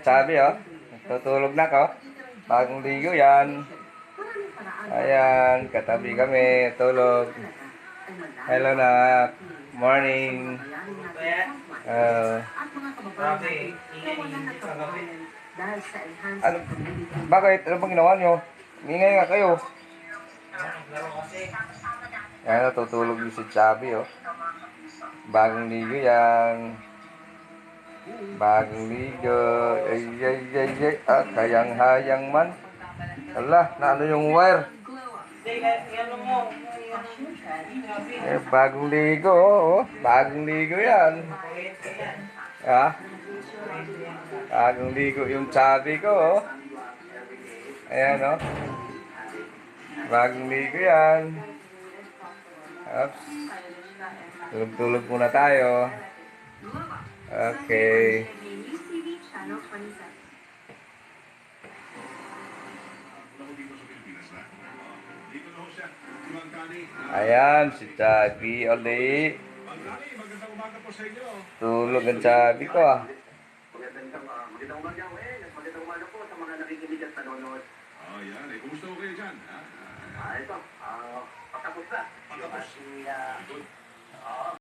Sabi oh, tutulog na ko. Bagong ligo yan. Ayan, katabi kami, tulog. Hello na, morning. Ano, bakit? Ano bang ginawa nyo? Ingay nga kayo. Ayan, natutulog yung si Chubby oh. Bagong ligo yan. Bagong ligo. Ay, ay, ay, ay. Ah, kayang-hayang man. Ala, naano yung wire? Bagong ligo, oh. Bagong ligo yan. Ha? Bagong ligo yung Chubby ko, oh. Ayan, oh. Bagong ligo yan. Oops. Tulog-tulog muna tayo. Okay. Ayan, si Chubby ulit. Tulog ang Chubby ko ah. Magandang umaga po sa mga nakikinig at nanonood. Yan. Kumusta ko kayo dyan? Ito, patapos na. Patapos. Yung ating